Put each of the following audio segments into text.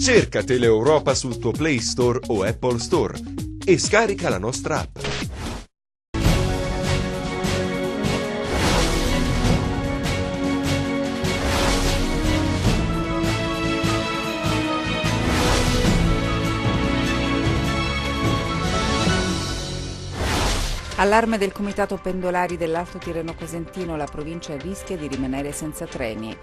Cerca Teleeuropa sul tuo Play Store o Apple Store e scarica la nostra app. Allarme del Comitato Pendolari dell'Alto Tirreno Cosentino, la provincia rischia di rimanere senza treni.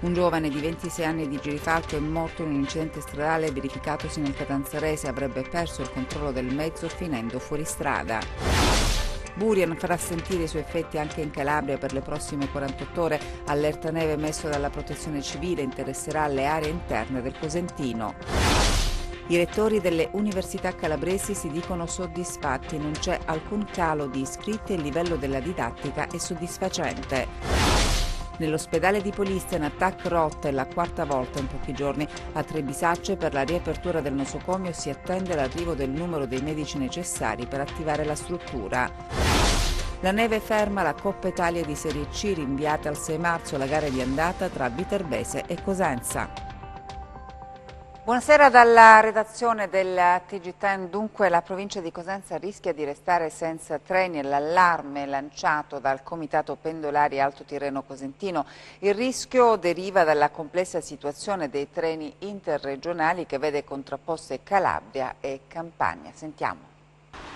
Un giovane di 26 anni di Girifalco è morto in un incidente stradale verificatosi nel Catanzarese, avrebbe perso il controllo del mezzo finendo fuori strada. Burian farà sentire i suoi effetti anche in Calabria per le prossime 48 ore. Allerta neve emesso dalla Protezione Civile interesserà le aree interne del Cosentino. I rettori delle università calabresi si dicono soddisfatti, non c'è alcun calo di iscritti e il livello della didattica è soddisfacente. Nell'ospedale di Polistena, TAC rotta è la quarta volta in pochi giorni. A Trebisacce per la riapertura del nosocomio si attende l'arrivo del numero dei medici necessari per attivare la struttura. La neve ferma la Coppa Italia di Serie C, rinviata al 6 marzo la gara di andata tra Viterbese e Cosenza. Buonasera dalla redazione del TG10. Dunque la provincia di Cosenza rischia di restare senza treni, l'allarme lanciato dal Comitato Pendolari Alto Tirreno Cosentino. Il rischio deriva dalla complessa situazione dei treni interregionali che vede contrapposte Calabria e Campania. Sentiamo.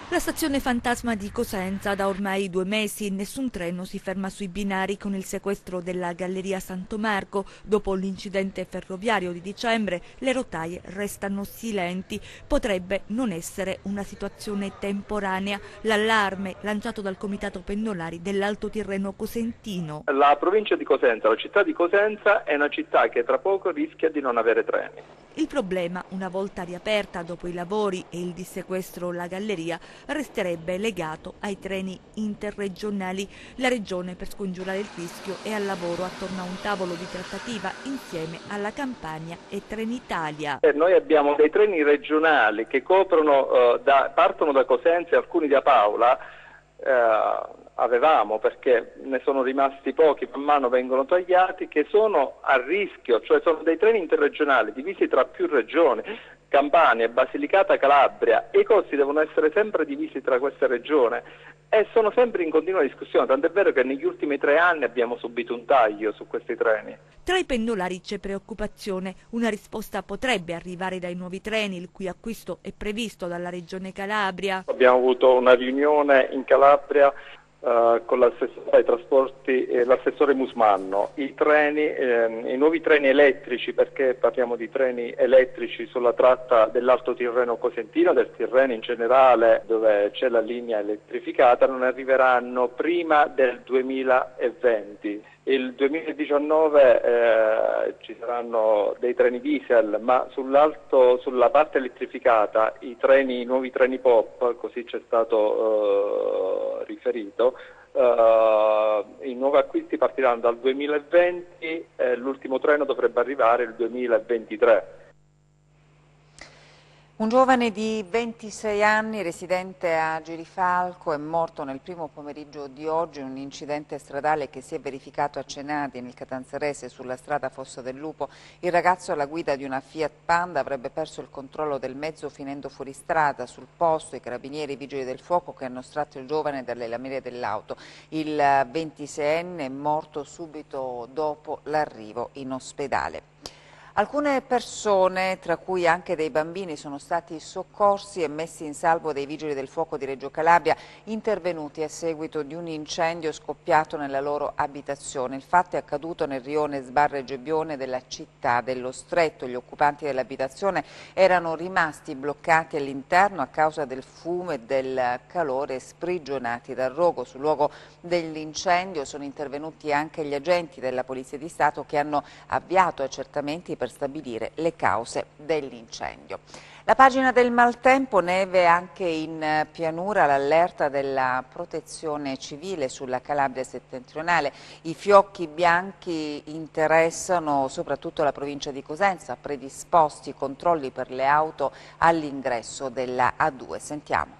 La stazione fantasma di Cosenza, da ormai 2 mesi nessun treno si ferma sui binari con il sequestro della Galleria Santo Marco. Dopo l'incidente ferroviario di dicembre le rotaie restano silenti. Potrebbe non essere una situazione temporanea. L'allarme lanciato dal Comitato Pendolari dell'Alto Tirreno Cosentino. La provincia di Cosenza, la città di Cosenza è una città che tra poco rischia di non avere treni. Il problema, una volta riaperta dopo i lavori e il dissequestro la galleria, resterebbe legato ai treni interregionali. La Regione, per scongiurare il rischio, è al lavoro attorno a un tavolo di trattativa insieme alla Campania e Trenitalia. Noi abbiamo dei treni regionali che coprono, partono da Cosenza e alcuni da Paola. Avevamo, perché ne sono rimasti pochi, man mano vengono tagliati, che sono a rischio, cioè sono dei treni interregionali divisi tra più regioni, Campania, Basilicata, Calabria, e i costi devono essere sempre divisi tra queste regioni e sono sempre in continua discussione, tant'è vero che negli ultimi 3 anni abbiamo subito un taglio su questi treni. Tra i pendolari c'è preoccupazione. Una risposta potrebbe arrivare dai nuovi treni, il cui acquisto è previsto dalla Regione Calabria. Abbiamo avuto una riunione in Calabria con l'assessore ai trasporti e l'assessore Musmanno. I nuovi treni elettrici, perché parliamo di treni elettrici sulla tratta dell'Alto Tirreno Cosentino, del Tirreno in generale, dove c'è la linea elettrificata, non arriveranno prima del 2020. Il 2019 ci saranno dei treni diesel, ma sulla parte elettrificata i nuovi treni POP, così c'è stato riferito, i nuovi acquisti partiranno dal 2020 e l'ultimo treno dovrebbe arrivare il 2023. Un giovane di 26 anni, residente a Girifalco, è morto nel primo pomeriggio di oggi in un incidente stradale che si è verificato a Cenati, nel Catanzarese, sulla strada Fossa del Lupo. Il ragazzo, alla guida di una Fiat Panda, avrebbe perso il controllo del mezzo finendo fuori strada. Sul posto i carabinieri e i vigili del fuoco che hanno estratto il giovane dalle lamiere dell'auto. Il 26enne è morto subito dopo l'arrivo in ospedale. Alcune persone, tra cui anche dei bambini, sono stati soccorsi e messi in salvo dai vigili del fuoco di Reggio Calabria, intervenuti a seguito di un incendio scoppiato nella loro abitazione. Il fatto è accaduto nel rione Sbarre Gebbione della città dello Stretto. Gli occupanti dell'abitazione erano rimasti bloccati all'interno a causa del fumo e del calore, sprigionati dal rogo. Sul luogo dell'incendio sono intervenuti anche gli agenti della Polizia di Stato, che hanno avviato accertamenti per stabilire le cause dell'incendio. La pagina del maltempo, neve anche in pianura, l'allerta della Protezione Civile sulla Calabria settentrionale. I fiocchi bianchi interessano soprattutto la provincia di Cosenza, predisposti controlli per le auto all'ingresso della A2. Sentiamo.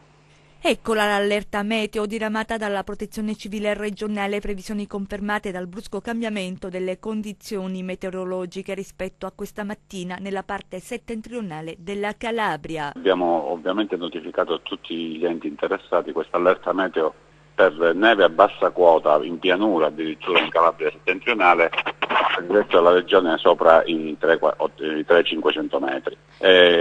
Eccola l'allerta meteo diramata dalla Protezione Civile regionale, previsioni confermate dal brusco cambiamento delle condizioni meteorologiche rispetto a questa mattina nella parte settentrionale della Calabria. Abbiamo ovviamente notificato a tutti gli enti interessati questa allerta meteo per neve a bassa quota in pianura, addirittura in Calabria settentrionale, rispetto alla regione sopra i 300-500 metri.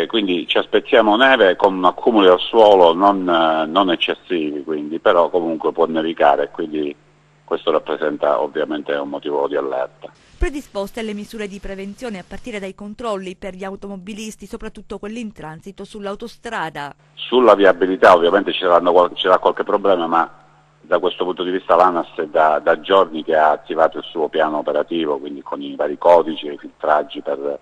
Quindi ci aspettiamo neve con accumuli al suolo non eccessivi, quindi, però comunque può nevicare, quindi questo rappresenta ovviamente un motivo di allerta. Predisposte le misure di prevenzione a partire dai controlli per gli automobilisti, soprattutto quelli in transito sull'autostrada. Sulla viabilità ovviamente ci sarà qualche problema, ma da questo punto di vista l'ANAS è da giorni che ha attivato il suo piano operativo, quindi con i vari codici e i filtraggi per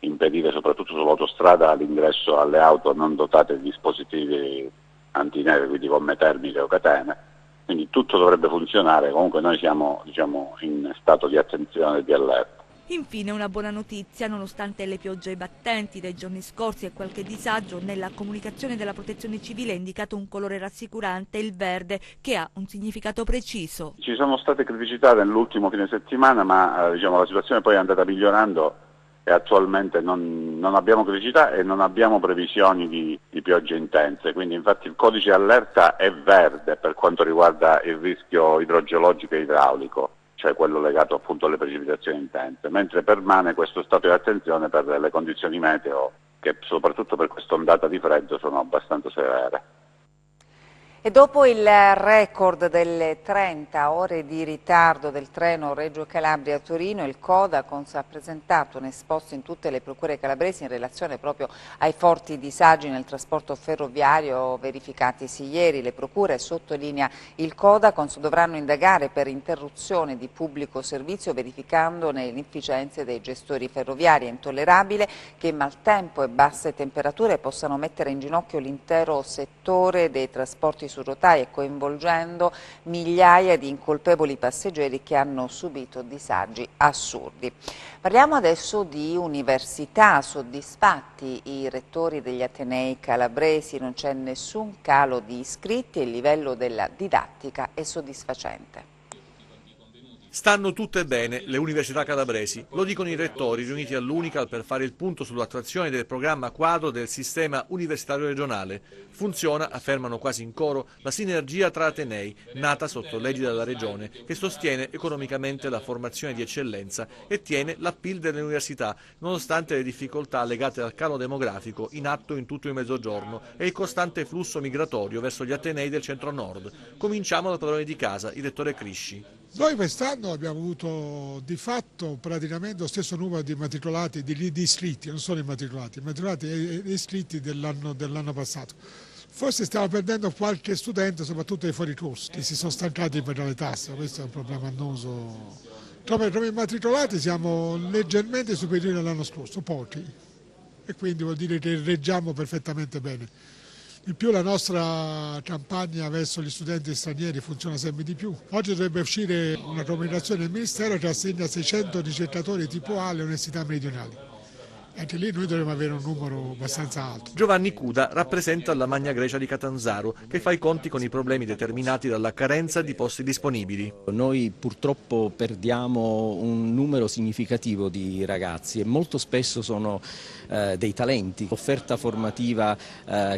impedire soprattutto sull'autostrada l'ingresso alle auto non dotate di dispositivi antineve, quindi gomme termiche o catene. Quindi tutto dovrebbe funzionare, comunque noi siamo in stato di attenzione e di allerta. Infine una buona notizia: nonostante le piogge battenti dei giorni scorsi e qualche disagio, nella comunicazione della Protezione Civile è indicato un colore rassicurante, il verde, che ha un significato preciso. Ci sono state criticità nell'ultimo fine settimana, ma la situazione poi è andata migliorando e attualmente non abbiamo criticità e non abbiamo previsioni di piogge intense, quindi infatti il codice allerta è verde per quanto riguarda il rischio idrogeologico e idraulico, cioè quello legato appunto alle precipitazioni intense, mentre permane questo stato di attenzione per le condizioni meteo che soprattutto per quest'ondata di freddo sono abbastanza severe. E dopo il record delle 30 ore di ritardo del treno Reggio Calabria-Torino, il Codacons ha presentato un esposto in tutte le procure calabresi in relazione proprio ai forti disagi nel trasporto ferroviario verificatisi ieri. Le procure, sottolinea il Codacons, dovranno indagare per interruzione di pubblico servizio verificandone le inefficienze dei gestori ferroviari. È intollerabile che maltempo e basse temperature possano mettere in ginocchio l'intero settore dei trasporti su rotaie, coinvolgendo migliaia di incolpevoli passeggeri che hanno subito disagi assurdi. Parliamo adesso di università. Soddisfatti i rettori degli atenei calabresi, non c'è nessun calo di iscritti e il livello della didattica è soddisfacente. Stanno tutte bene le università calabresi, lo dicono i rettori riuniti all'Unical per fare il punto sull'attuazione del programma quadro del sistema universitario regionale. Funziona, affermano quasi in coro, la sinergia tra atenei, nata sotto leggi della Regione, che sostiene economicamente la formazione di eccellenza e tiene l'appeal delle università, nonostante le difficoltà legate al calo demografico in atto in tutto il Mezzogiorno e il costante flusso migratorio verso gli atenei del centro-nord. Cominciamo dal padrone di casa, il rettore Crisci. Noi quest'anno abbiamo avuto di fatto praticamente lo stesso numero di immatricolati, di iscritti, non solo immatricolati e iscritti dell'anno passato. Forse stiamo perdendo qualche studente, soprattutto dei fuori corso, che si sono stancati di pagare le tasse, questo è un problema annoso. Come immatricolati siamo leggermente superiori all'anno scorso, pochi, e quindi vuol dire che reggiamo perfettamente bene. In più la nostra campagna verso gli studenti stranieri funziona sempre di più. Oggi dovrebbe uscire una comunicazione del Ministero che assegna 600 ricercatori tipo A alle università meridionali. Anche lì noi dovremmo avere un numero abbastanza alto. Giovanni Cuda rappresenta la Magna Grecia di Catanzaro, che fa i conti con i problemi determinati dalla carenza di posti disponibili. Noi purtroppo perdiamo un numero significativo di ragazzi e molto spesso sono dei talenti. L'offerta formativa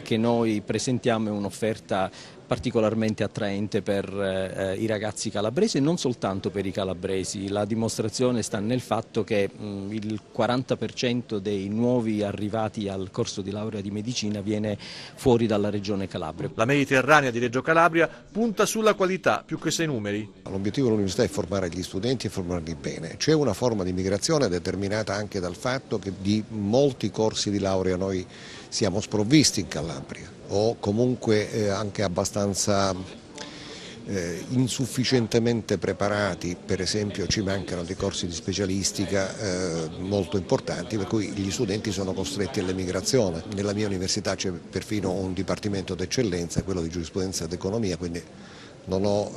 che noi presentiamo è un'offerta particolarmente attraente per i ragazzi calabresi e non soltanto per i calabresi. La dimostrazione sta nel fatto che il 40% dei nuovi arrivati al corso di laurea di medicina viene fuori dalla regione Calabria. La Mediterranea di Reggio Calabria punta sulla qualità più che sui numeri. L'obiettivo dell'università è formare gli studenti e formarli bene. C'è una forma di migrazione determinata anche dal fatto che di molti corsi di laurea noi siamo sprovvisti in Calabria o comunque anche abbastanza insufficientemente preparati. Per esempio ci mancano dei corsi di specialistica molto importanti, per cui gli studenti sono costretti all'emigrazione. Nella mia università c'è perfino un dipartimento d'eccellenza, quello di giurisprudenza ed economia, quindi non ho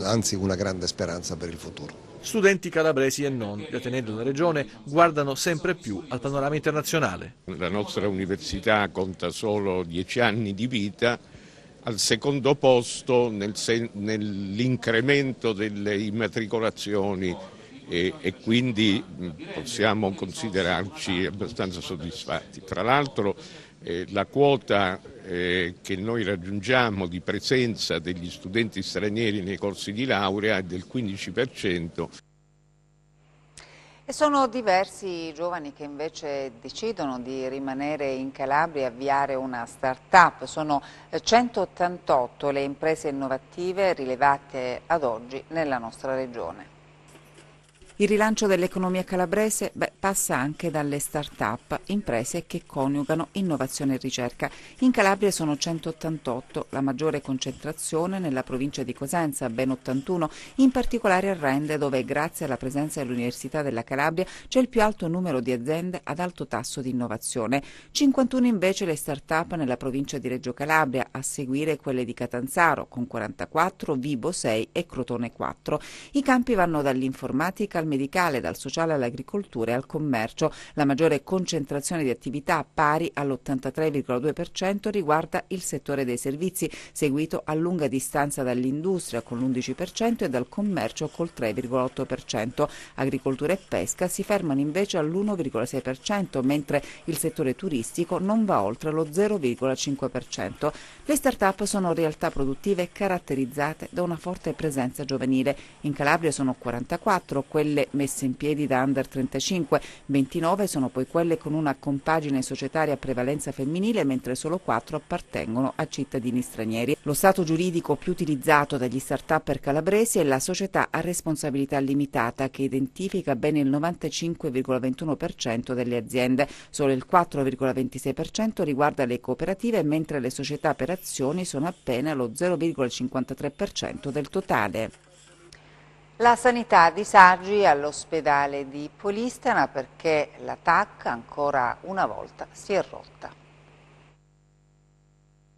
anzi una grande speranza per il futuro. Studenti calabresi e non, gli atenei della regione guardano sempre più al panorama internazionale. La nostra università conta solo 10 anni di vita al secondo posto nell'incremento delle immatricolazioni e quindi possiamo considerarci abbastanza soddisfatti. Tra l'altro la quota che noi raggiungiamo di presenza degli studenti stranieri nei corsi di laurea è del 15%. E sono diversi i giovani che invece decidono di rimanere in Calabria e avviare una start-up. Sono 188 le imprese innovative rilevate ad oggi nella nostra regione. Il rilancio dell'economia calabrese passa anche dalle start-up, imprese che coniugano innovazione e ricerca. In Calabria sono 188, la maggiore concentrazione nella provincia di Cosenza, ben 81, in particolare a Rende, dove grazie alla presenza dell'Università della Calabria c'è il più alto numero di aziende ad alto tasso di innovazione. 51 invece le start-up nella provincia di Reggio Calabria, a seguire quelle di Catanzaro, con 44, Vibo 6 e Crotone 4. I campi vanno dall'informatica al medicale, dal sociale all'agricoltura e al commercio. La maggiore concentrazione di attività, pari all'83,2%, riguarda il settore dei servizi, seguito a lunga distanza dall'industria con l'11% e dal commercio col 3,8%. Agricoltura e pesca si fermano invece all'1,6%, mentre il settore turistico non va oltre lo 0,5%. Le start-up sono realtà produttive caratterizzate da una forte presenza giovanile. In Calabria sono 44 quelle messe in piedi da under 35, 29 sono poi quelle con una compagine societaria a prevalenza femminile, mentre solo 4 appartengono a cittadini stranieri. Lo stato giuridico più utilizzato dagli start-upper calabresi è la società a responsabilità limitata, che identifica ben il 95,21% delle aziende. Solo il 4,26% riguarda le cooperative, mentre le società per azioni sono appena lo 0,53% del totale. La sanità a disagi all'ospedale di Polistena perché la TAC ancora una volta si è rotta.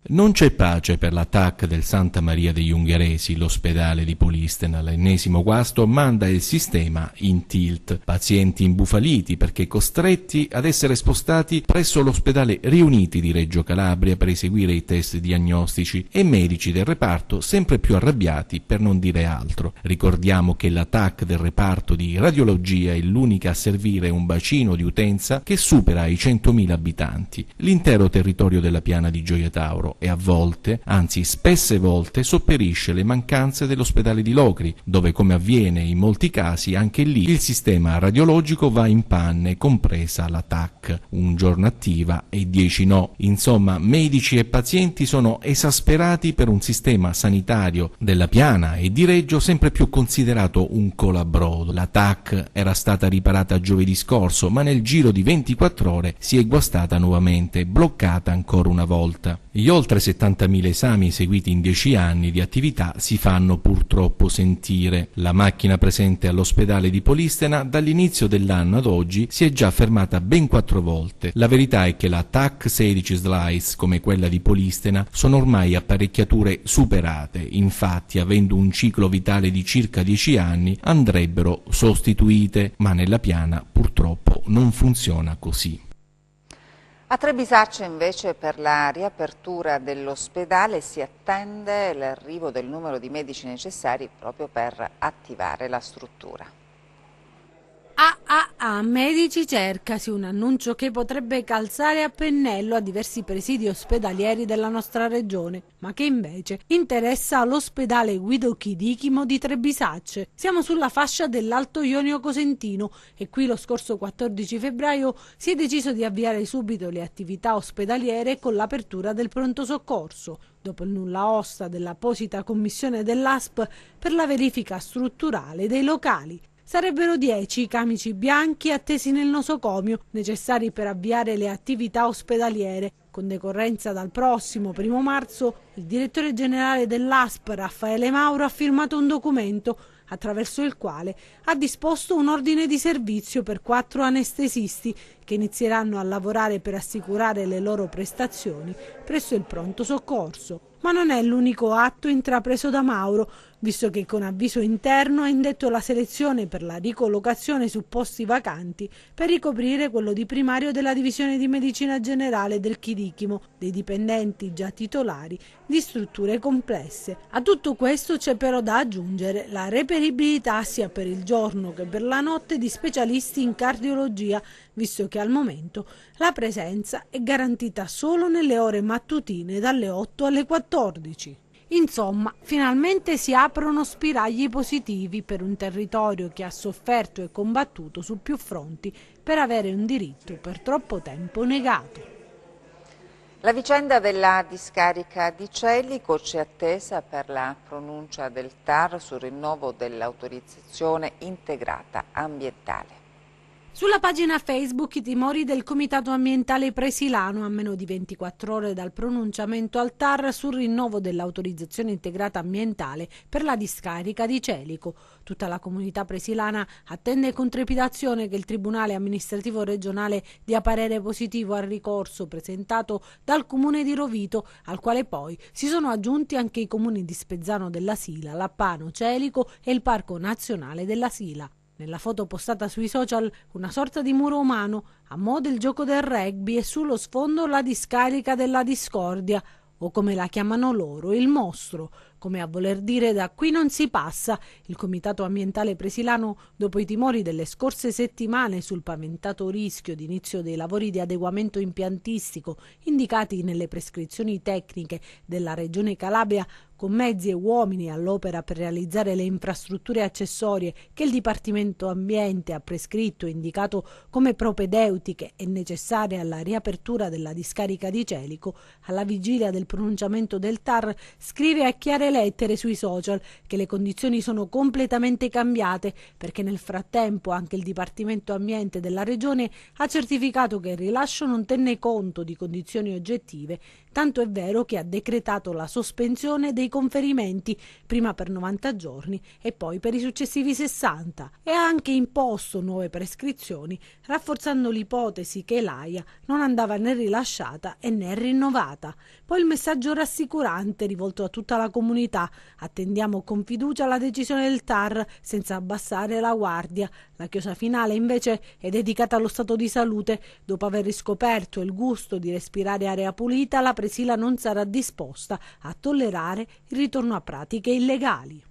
Non c'è pace per la TAC del Santa Maria degli Ungheresi, l'ospedale di Polistena. L'ennesimo guasto manda il sistema in tilt. Pazienti imbufaliti perché costretti ad essere spostati presso l'ospedale Riuniti di Reggio Calabria per eseguire i test diagnostici e medici del reparto sempre più arrabbiati, per non dire altro. Ricordiamo che la TAC del reparto di radiologia è l'unica a servire un bacino di utenza che supera i 100.000 abitanti, l'intero territorio della piana di Gioia Tauro, e a volte, anzi spesse volte, sopperisce le mancanze dell'ospedale di Locri, dove, come avviene in molti casi, anche lì il sistema radiologico va in panne, compresa la TAC, un giorno attiva e 10 no. Insomma, medici e pazienti sono esasperati per un sistema sanitario della piana e di Reggio sempre più considerato un colabrodo. La TAC era stata riparata giovedì scorso, ma nel giro di 24 ore si è guastata nuovamente, bloccata ancora una volta. Gli oltre 70.000 esami eseguiti in 10 anni di attività si fanno purtroppo sentire. La macchina presente all'ospedale di Polistena dall'inizio dell'anno ad oggi si è già fermata ben 4 volte. La verità è che la TAC 16 Slice, come quella di Polistena, sono ormai apparecchiature superate. Infatti, avendo un ciclo vitale di circa 10 anni, andrebbero sostituite, ma nella piana purtroppo non funziona così. A Trebisacce invece per la riapertura dell'ospedale si attende l'arrivo del numero di medici necessari proprio per attivare la struttura. Medici cercasi, un annuncio che potrebbe calzare a pennello a diversi presidi ospedalieri della nostra regione, ma che invece interessa l'ospedale Guido Chirichimo di Trebisacce. Siamo sulla fascia dell'Alto Ionio Cosentino e qui lo scorso 14 febbraio si è deciso di avviare subito le attività ospedaliere con l'apertura del pronto soccorso, dopo il nulla osta dell'apposita commissione dell'ASP per la verifica strutturale dei locali. Sarebbero 10 i camici bianchi attesi nel nosocomio, necessari per avviare le attività ospedaliere. Con decorrenza dal prossimo 1 marzo, il direttore generale dell'ASP, Raffaele Mauro, ha firmato un documento attraverso il quale ha disposto un ordine di servizio per 4 anestesisti che inizieranno a lavorare per assicurare le loro prestazioni presso il pronto soccorso. Ma non è l'unico atto intrapreso da Mauro. visto che con avviso interno ha indetto la selezione per la ricollocazione su posti vacanti per ricoprire quello di primario della divisione di medicina generale del Chirichimo, dei dipendenti già titolari di strutture complesse. A tutto questo c'è però da aggiungere la reperibilità sia per il giorno che per la notte di specialisti in cardiologia, visto che al momento la presenza è garantita solo nelle ore mattutine dalle 8 alle 14. Insomma, finalmente si aprono spiragli positivi per un territorio che ha sofferto e combattuto su più fronti per avere un diritto per troppo tempo negato. La vicenda della discarica di Celico c'è attesa per la pronuncia del TAR sul rinnovo dell'autorizzazione integrata ambientale. Sulla pagina Facebook i timori del Comitato Ambientale Presilano a meno di 24 ore dal pronunciamento al TAR sul rinnovo dell'autorizzazione integrata ambientale per la discarica di Celico. Tutta la comunità presilana attende con trepidazione che il Tribunale Amministrativo Regionale dia parere positivo al ricorso presentato dal Comune di Rovito, al quale poi si sono aggiunti anche i comuni di Spezzano della Sila, Lappano, Celico e il Parco Nazionale della Sila. Nella foto postata sui social una sorta di muro umano a mo' del gioco del rugby e sullo sfondo la discarica della discordia, o come la chiamano loro, il mostro, come a voler dire da qui non si passa. Il Comitato Ambientale Presilano, dopo i timori delle scorse settimane sul paventato rischio di inizio dei lavori di adeguamento impiantistico indicati nelle prescrizioni tecniche della Regione Calabria, con mezzi e uomini all'opera per realizzare le infrastrutture accessorie che il Dipartimento Ambiente ha prescritto e indicato come propedeutiche e necessarie alla riapertura della discarica di Celico, alla vigilia del pronunciamento del TAR scrive a chiare lettere sui social che le condizioni sono completamente cambiate perché nel frattempo anche il Dipartimento Ambiente della Regione ha certificato che il rilascio non tenne conto di condizioni oggettive, tanto è vero che ha decretato la sospensione dei conferimenti, prima per 90 giorni e poi per i successivi 60, e ha anche imposto nuove prescrizioni, rafforzando l'ipotesi che l'AIA non andava né rilasciata e né rinnovata. Poi il messaggio rassicurante rivolto a tutta la comunità: attendiamo con fiducia la decisione del TAR senza abbassare la guardia. La chiosa finale invece è dedicata allo stato di salute. Dopo aver riscoperto il gusto di respirare aria pulita, la Presila non sarà disposta a tollerare il ritorno a pratiche illegali.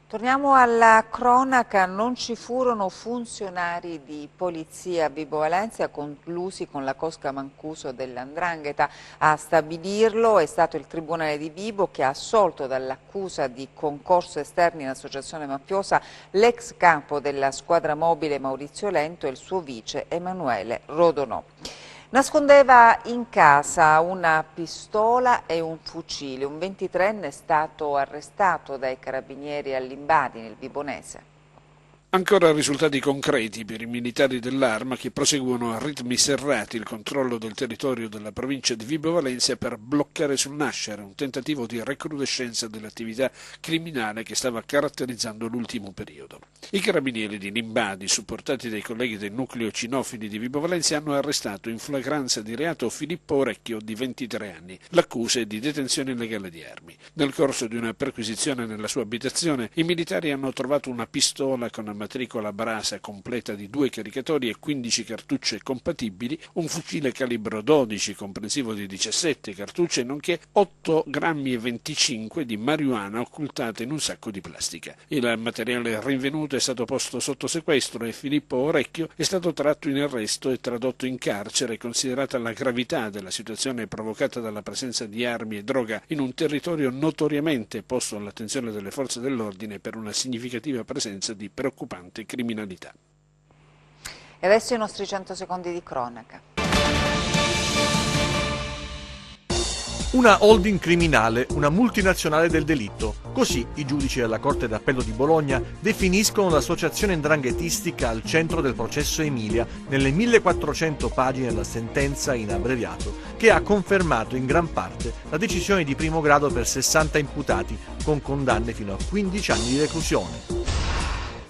Torniamo alla cronaca. Non ci furono funzionari di polizia a Vibo Valentia conclusi con la cosca Mancuso dell''ndrangheta. A stabilirlo è stato il Tribunale di Vibo, che ha assolto dall'accusa di concorso esterno in associazione mafiosa l'ex capo della squadra mobile Maurizio Lento e il suo vice Emanuele Rodonò. Nascondeva in casa una pistola e un fucile. Un 23enne è stato arrestato dai carabinieri a Limbadi, nel Vibonese. Ancora risultati concreti per i militari dell'Arma che proseguono a ritmi serrati il controllo del territorio della provincia di Vibo Valentia per bloccare sul nascere un tentativo di recrudescenza dell'attività criminale che stava caratterizzando l'ultimo periodo. I carabinieri di Limbadi, supportati dai colleghi del nucleo cinofili di Vibo Valentia, hanno arrestato in flagranza di reato Filippo Orecchio, di 23 anni. L'accusa è di detenzione illegale di armi. Nel corso di una perquisizione nella sua abitazione, i militari hanno trovato una pistola con matricola Brasa completa di 2 caricatori e 15 cartucce compatibili, un fucile calibro 12 comprensivo di 17 cartucce, nonché 8 grammi e 25 di marijuana occultata in un sacco di plastica. Il materiale rinvenuto è stato posto sotto sequestro e Filippo Orecchio è stato tratto in arresto e tradotto in carcere, considerata la gravità della situazione provocata dalla presenza di armi e droga in un territorio notoriamente posto all'attenzione delle forze dell'ordine per una significativa presenza di preoccupante criminalità. E adesso i nostri 100 secondi di cronaca. Una holding criminale, una multinazionale del delitto. Così i giudici della Corte d'Appello di Bologna definiscono l'associazione 'ndranghetistica al centro del processo Emilia nelle 1400 pagine della sentenza in abbreviato, che ha confermato in gran parte la decisione di primo grado per 60 imputati, con condanne fino a 15 anni di reclusione.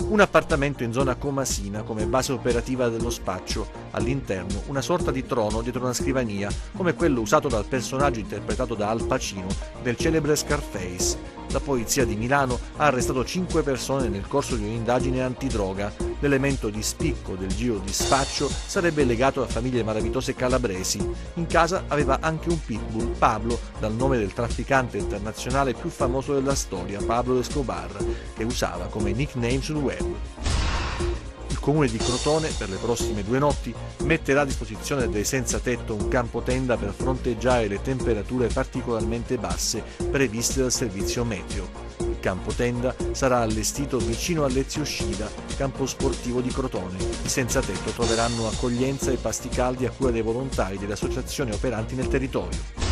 Un appartamento in zona Comasina come base operativa dello spaccio, all'interno una sorta di trono dietro una scrivania, come quello usato dal personaggio interpretato da Al Pacino del celebre Scarface. La polizia di Milano ha arrestato 5 persone nel corso di un'indagine antidroga. L'elemento di spicco del giro di spaccio sarebbe legato a famiglie malavitose calabresi. In casa aveva anche un pitbull, Pablo, dal nome del trafficante internazionale più famoso della storia, Pablo Escobar, che usava come nickname sul web. Il comune di Crotone, per le prossime 2 notti, metterà a disposizione dei senza tetto un campo tenda per fronteggiare le temperature particolarmente basse previste dal servizio meteo. Il campo tenda sarà allestito vicino all'Ezio Scida, campo sportivo di Crotone. I senza tetto troveranno accoglienza e pasti caldi a cura dei volontari delle associazioni operanti nel territorio.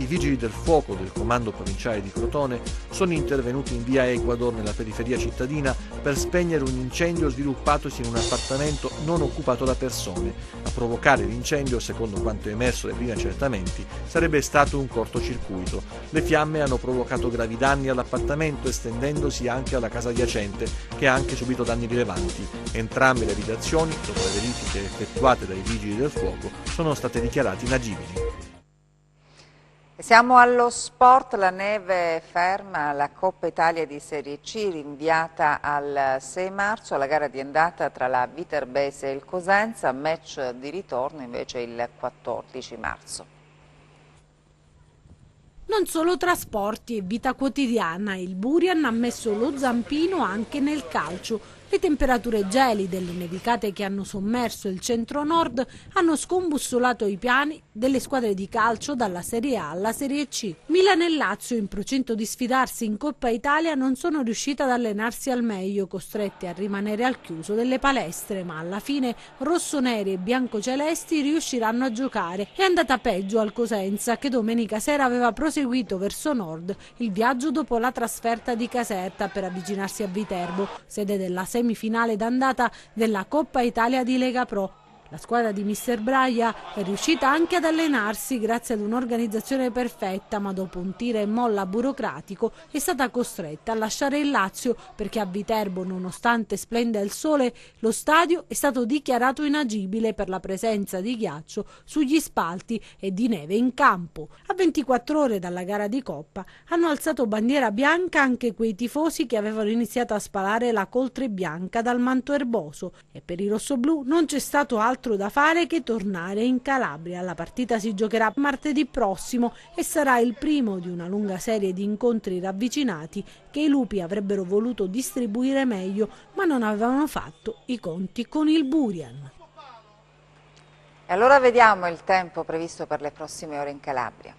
I vigili del fuoco del comando provinciale di Crotone sono intervenuti in via Ecuador nella periferia cittadina per spegnere un incendio sviluppatosi in un appartamento non occupato da persone. A provocare l'incendio, secondo quanto emerso dai primi accertamenti, sarebbe stato un cortocircuito. Le fiamme hanno provocato gravi danni all'appartamento, estendendosi anche alla casa adiacente, che ha anche subito danni rilevanti. Entrambe le abitazioni, dopo le verifiche effettuate dai vigili del fuoco, sono state dichiarate inagibili. Siamo allo sport, la neve ferma la Coppa Italia di Serie C rinviata al 6 marzo, la gara di andata tra la Viterbese e il Cosenza, match di ritorno invece il 14 marzo. Non solo trasporti e vita quotidiana, il Burian ha messo lo zampino anche nel calcio. Le temperature gelide e le nevicate che hanno sommerso il centro-nord hanno scombussolato i piani delle squadre di calcio dalla Serie A alla Serie C. Milan e Lazio, in procinto di sfidarsi in Coppa Italia, non sono riuscite ad allenarsi al meglio, costrette a rimanere al chiuso delle palestre, ma alla fine rossoneri e biancocelesti riusciranno a giocare. È andata peggio al Cosenza, che domenica sera aveva proseguito verso nord il viaggio dopo la trasferta di Caserta per avvicinarsi a Viterbo, sede della semifinale d'andata della Coppa Italia di Lega Pro. La squadra di Mister Braia è riuscita anche ad allenarsi grazie ad un'organizzazione perfetta, ma dopo un tira e molla burocratico è stata costretta a lasciare il Lazio perché a Viterbo, nonostante splenda il sole, lo stadio è stato dichiarato inagibile per la presenza di ghiaccio sugli spalti e di neve in campo. A 24 ore dalla gara di Coppa hanno alzato bandiera bianca anche quei tifosi che avevano iniziato a spalare la coltre bianca dal manto erboso, e per i rossoblù non c'è stato altro da fare che tornare in Calabria. La partita si giocherà martedì prossimo e sarà il primo di una lunga serie di incontri ravvicinati che i lupi avrebbero voluto distribuire meglio, ma non avevano fatto i conti con il Burian. E allora vediamo il tempo previsto per le prossime ore in Calabria.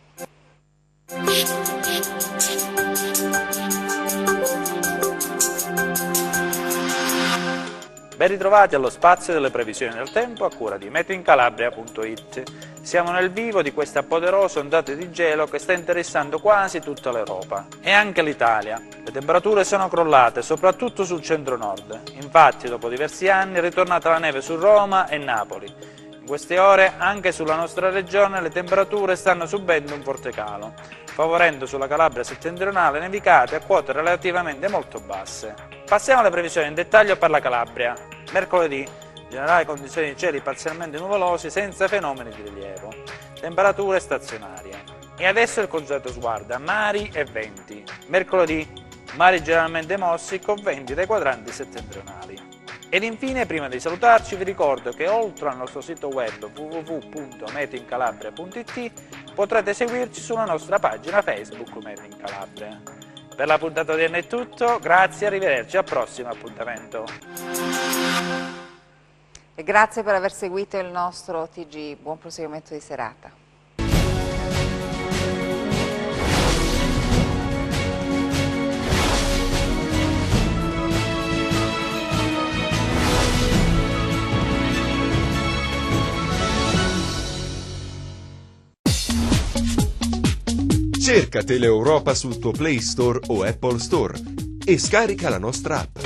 Ben ritrovati allo spazio delle previsioni del tempo a cura di meteoincalabria.it. Siamo nel vivo di questa poderosa ondata di gelo che sta interessando quasi tutta l'Europa e anche l'Italia. Le temperature sono crollate soprattutto sul centro-nord. Infatti, dopo diversi anni è ritornata la neve su Roma e Napoli. In queste ore anche sulla nostra regione le temperature stanno subendo un forte calo, favorendo sulla Calabria settentrionale nevicate a quote relativamente molto basse. Passiamo alle previsioni in dettaglio per la Calabria. Mercoledì, generali condizioni di cieli parzialmente nuvolosi senza fenomeni di rilievo. Temperature stazionarie. E adesso il consueto sguardo a mari e venti. Mercoledì, mari generalmente mossi con venti dai quadranti settentrionali. Ed infine, prima di salutarci, vi ricordo che oltre al nostro sito web www.meteoincalabria.it potrete seguirci sulla nostra pagina Facebook Meteo in Calabria. Per la puntata odierna è tutto, grazie, arrivederci al prossimo appuntamento. E grazie per aver seguito il nostro TG, buon proseguimento di serata. Cerca Teleeuropa sul tuo Play Store o Apple Store e scarica la nostra app.